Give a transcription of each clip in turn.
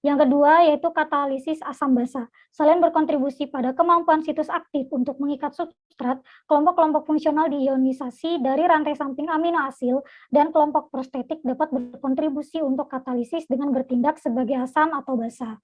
Yang kedua yaitu katalisis asam basa. Selain berkontribusi pada kemampuan situs aktif untuk mengikat substrat, kelompok-kelompok fungsional diionisasi dari rantai samping amino asil dan kelompok prostetik dapat berkontribusi untuk katalisis dengan bertindak sebagai asam atau basa.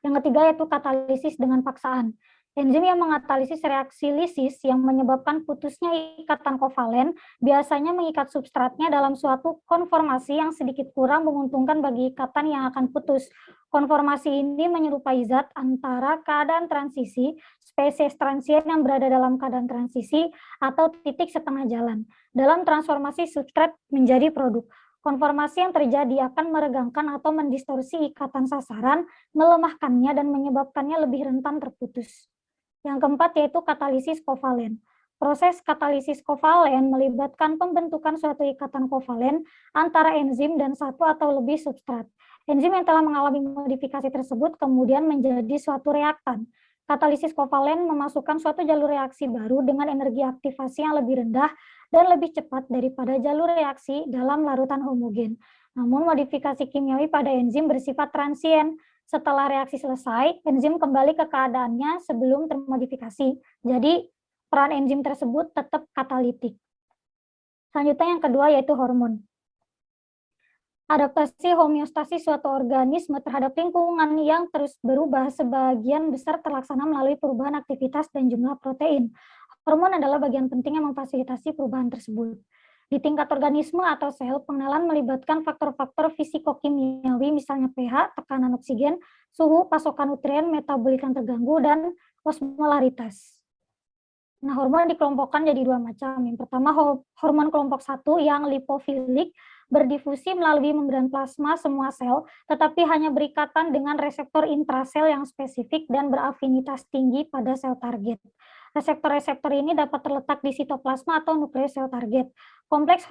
Yang ketiga yaitu katalisis dengan paksaan. Enzim yang mengatalisis reaksi lisis yang menyebabkan putusnya ikatan kovalen biasanya mengikat substratnya dalam suatu konformasi yang sedikit kurang menguntungkan bagi ikatan yang akan putus. Konformasi ini menyerupai zat antara keadaan transisi, spesies transien yang berada dalam keadaan transisi, atau titik setengah jalan dalam transformasi substrat menjadi produk. Konformasi yang terjadi akan meregangkan atau mendistorsi ikatan sasaran, melemahkannya dan menyebabkannya lebih rentan terputus. Yang keempat yaitu katalisis kovalen. Proses katalisis kovalen melibatkan pembentukan suatu ikatan kovalen antara enzim dan satu atau lebih substrat. Enzim yang telah mengalami modifikasi tersebut kemudian menjadi suatu reaktan. Katalisis kovalen memasukkan suatu jalur reaksi baru dengan energi aktivasi yang lebih rendah dan lebih cepat daripada jalur reaksi dalam larutan homogen. Namun modifikasi kimiawi pada enzim bersifat transien. Setelah reaksi selesai, enzim kembali ke keadaannya sebelum termodifikasi. Jadi, peran enzim tersebut tetap katalitik. Selanjutnya yang kedua yaitu hormon. Adaptasi homeostasis suatu organisme terhadap lingkungan yang terus berubah sebagian besar terlaksana melalui perubahan aktivitas dan jumlah protein. Hormon adalah bagian penting yang memfasilitasi perubahan tersebut. Di tingkat organisme atau sel, pengenalan melibatkan faktor-faktor fisikokimiawi, misalnya pH, tekanan oksigen, suhu, pasokan nutrien, metabolit yang terganggu, dan osmolaritas. Nah, hormon dikelompokkan jadi dua macam. Yang pertama, hormon kelompok 1 yang lipofilik, berdifusi melalui membran plasma semua sel, tetapi hanya berikatan dengan reseptor intrasel yang spesifik dan berafinitas tinggi pada sel target. Reseptor-reseptor ini dapat terletak di sitoplasma atau nukleus sel target. Kompleks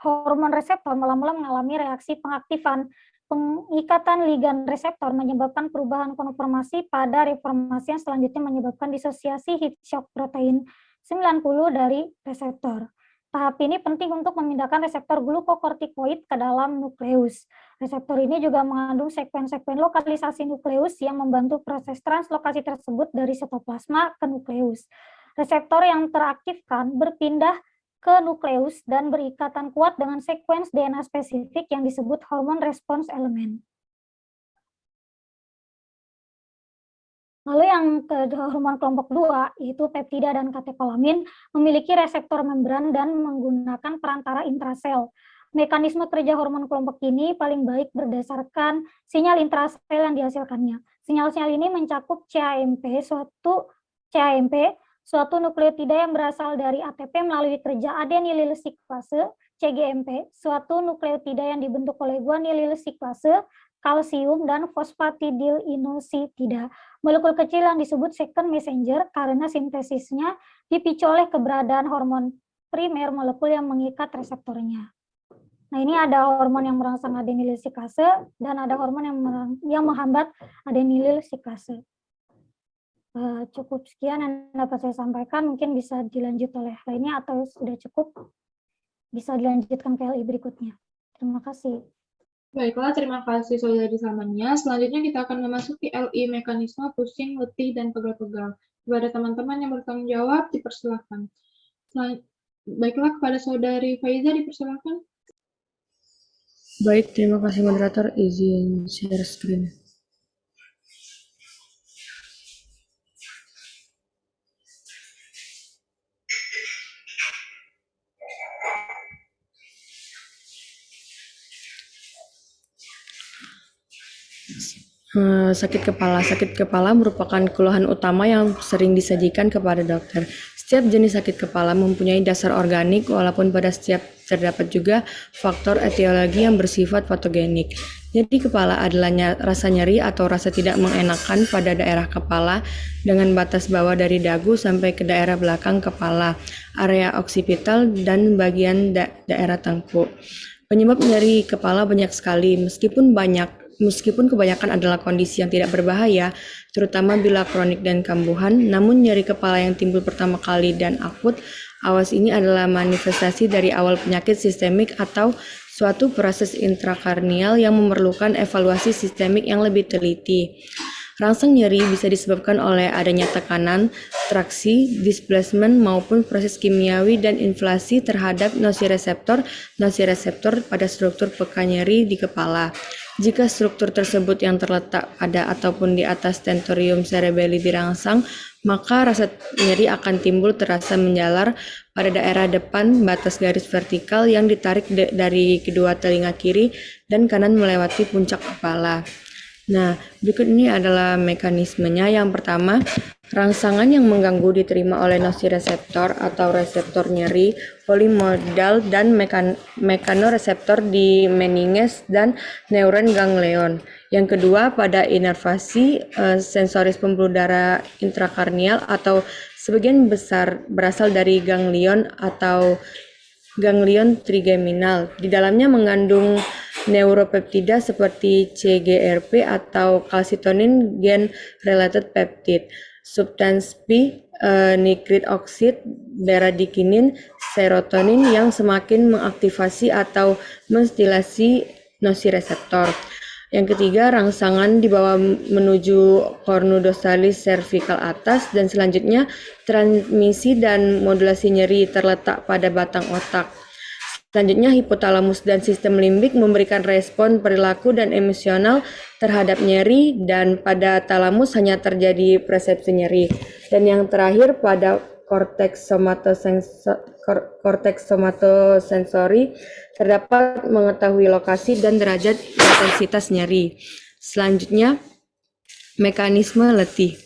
hormon reseptor mula-mula mengalami reaksi pengaktifan. Pengikatan ligan reseptor menyebabkan perubahan konformasi pada reformasi yang selanjutnya menyebabkan disosiasi heat shock protein 90 dari reseptor. Tahap ini penting untuk memindahkan reseptor glukokortikoid ke dalam nukleus. Reseptor ini juga mengandung sekuen-sekuen lokalisasi nukleus yang membantu proses translokasi tersebut dari sitoplasma ke nukleus. Reseptor yang teraktifkan berpindah ke nukleus dan berikatan kuat dengan sekuens DNA spesifik yang disebut hormone response element. Lalu yang kedua, hormon kelompok 2, yaitu peptida dan katekolamin, memiliki reseptor membran dan menggunakan perantara intrasel. Mekanisme kerja hormon kelompok ini paling baik berdasarkan sinyal intrasel yang dihasilkannya. Sinyal-sinyal ini mencakup CAMP, suatu nukleotida yang berasal dari ATP melalui kerja adenilil siklase, CGMP, suatu nukleotida yang dibentuk oleh guanilil siklase, kalsium, dan fosfatidilinositida. Molekul kecil yang disebut second messenger karena sintesisnya dipicu oleh keberadaan hormon primer molekul yang mengikat reseptornya. Nah, ini ada hormon yang merangsang adenilil siklase dan ada hormon yang menghambat adenilil siklase. Cukup sekian yang dapat saya sampaikan, mungkin bisa dilanjut oleh lainnya atau sudah cukup bisa dilanjutkan ke LI berikutnya. Terima kasih. Baiklah, terima kasih Saudari Salmania. Selanjutnya kita akan memasuki LI mekanisme pusing, letih, dan pegal-pegal. Kepada teman-teman yang bertanggung jawab, dipersilakan. Baiklah, kepada Saudari Faiza dipersilakan. Baik, terima kasih moderator. Izin share screen. Sakit kepala. Sakit kepala merupakan keluhan utama yang sering disajikan kepada dokter. Setiap jenis sakit kepala mempunyai dasar organik, walaupun pada setiap terdapat juga faktor etiologi yang bersifat patogenik. Jadi kepala adalah rasa nyeri atau rasa tidak mengenakan pada daerah kepala dengan batas bawah dari dagu sampai ke daerah belakang kepala, area oksipital, dan bagian daerah tengkuk. Penyebab nyeri kepala banyak sekali, meskipun kebanyakan adalah kondisi yang tidak berbahaya, terutama bila kronik dan kambuhan, namun nyeri kepala yang timbul pertama kali dan akut, awas ini adalah manifestasi dari awal penyakit sistemik atau suatu proses intrakarnial yang memerlukan evaluasi sistemik yang lebih teliti. Rangsang nyeri bisa disebabkan oleh adanya tekanan, traksi, displacement, maupun proses kimiawi dan inflasi terhadap nocireseptor pada struktur peka nyeri di kepala. Jika struktur tersebut yang terletak pada ataupun di atas tentorium cerebelli dirangsang, maka rasa nyeri akan timbul terasa menjalar pada daerah depan batas garis vertikal yang ditarik dari kedua telinga kiri dan kanan melewati puncak kepala. Nah, berikut ini adalah mekanismenya. Yang pertama, rangsangan yang mengganggu diterima oleh nocireseptor atau reseptor nyeri polimodal dan mekanoreseptor di meninges dan neuron ganglion. Yang kedua, pada inervasi sensoris pembuluh darah intrakarnial atau sebagian besar berasal dari ganglion atau ganglion trigeminal. Di dalamnya mengandung neuropeptida seperti CGRP atau calcitonin gen related peptide, substance P, nitrit oxide, bradykinin, serotonin yang semakin mengaktifasi atau menstimulasi nocireseptor. Yang ketiga, rangsangan dibawa menuju cornudosalis cervical atas dan selanjutnya transmisi dan modulasi nyeri terletak pada batang otak. Selanjutnya, hipotalamus dan sistem limbik memberikan respon perilaku dan emosional terhadap nyeri, dan pada talamus hanya terjadi persepsi nyeri. Dan yang terakhir, pada korteks somatosensori terdapat mengetahui lokasi dan derajat intensitas nyeri. Selanjutnya, mekanisme letih.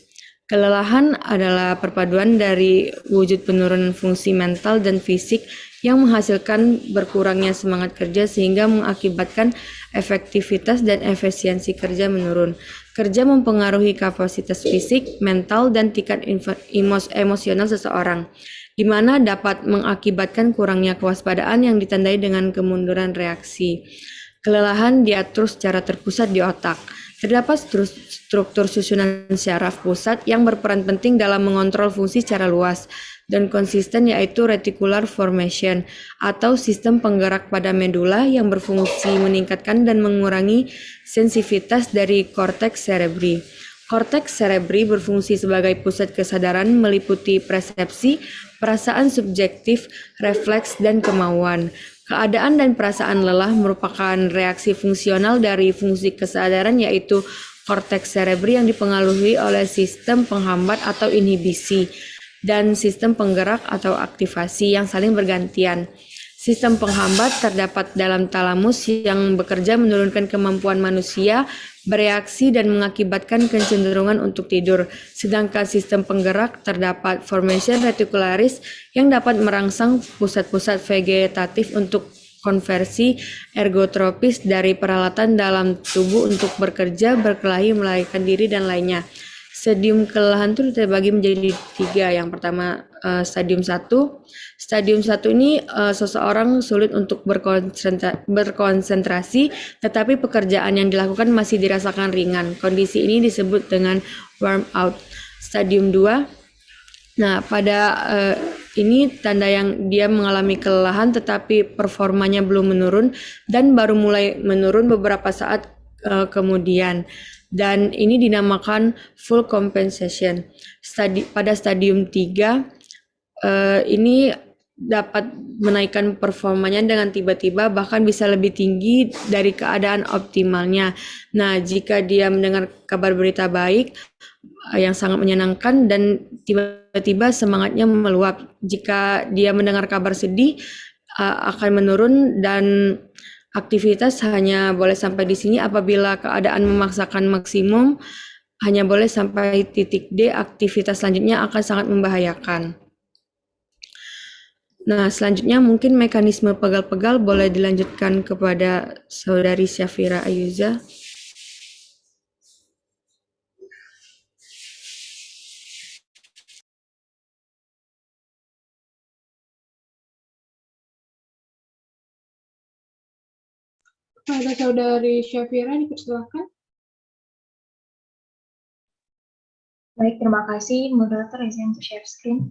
Kelelahan adalah perpaduan dari wujud penurunan fungsi mental dan fisik yang menghasilkan berkurangnya semangat kerja sehingga mengakibatkan efektivitas dan efisiensi kerja menurun. Kerja mempengaruhi kapasitas fisik, mental, dan tingkat emosional seseorang, di mana dapat mengakibatkan kurangnya kewaspadaan yang ditandai dengan kemunduran reaksi. Kelelahan diatur secara terpusat di otak. Terdapat struktur susunan syaraf pusat yang berperan penting dalam mengontrol fungsi secara luas dan konsisten, yaitu reticular formation atau sistem penggerak pada medula yang berfungsi meningkatkan dan mengurangi sensitivitas dari korteks cerebri. Korteks cerebri berfungsi sebagai pusat kesadaran meliputi persepsi, perasaan subjektif, refleks, dan kemauan. Keadaan dan perasaan lelah merupakan reaksi fungsional dari fungsi kesadaran, yaitu korteks cerebri yang dipengaruhi oleh sistem penghambat atau inhibisi dan sistem penggerak atau aktivasi yang saling bergantian. Sistem penghambat terdapat dalam talamus yang bekerja menurunkan kemampuan manusia bereaksi dan mengakibatkan kecenderungan untuk tidur. Sedangkan sistem penggerak terdapat formation reticularis yang dapat merangsang pusat-pusat vegetatif untuk konversi ergotropis dari peralatan dalam tubuh untuk bekerja, berkelahi, melarikan diri, dan lainnya. Stadium kelelahan itu terbagi menjadi 3. Yang pertama, stadium 1. Stadium 1 ini seseorang sulit untuk berkonsentrasi, tetapi pekerjaan yang dilakukan masih dirasakan ringan. Kondisi ini disebut dengan warm out. Stadium 2. Nah, pada ini tanda yang dia mengalami kelelahan tetapi performanya belum menurun dan baru mulai menurun beberapa saat kemudian. Dan ini dinamakan full compensation. Pada stadium 3 ini dapat menaikkan performanya dengan tiba-tiba, bahkan bisa lebih tinggi dari keadaan optimalnya. Nah, jika dia mendengar kabar berita baik yang sangat menyenangkan dan tiba-tiba semangatnya meluap. Jika dia mendengar kabar sedih akan menurun dan aktivitas hanya boleh sampai di sini. Apabila keadaan memaksakan maksimum, hanya boleh sampai titik D. Aktivitas selanjutnya akan sangat membahayakan. Nah, selanjutnya mungkin mekanisme pegal-pegal boleh dilanjutkan kepada Saudari Syafira Ayuza. Kepada Saudari Syafira, dipersilakan. Baik, terima kasih moderator izin untuk share screen.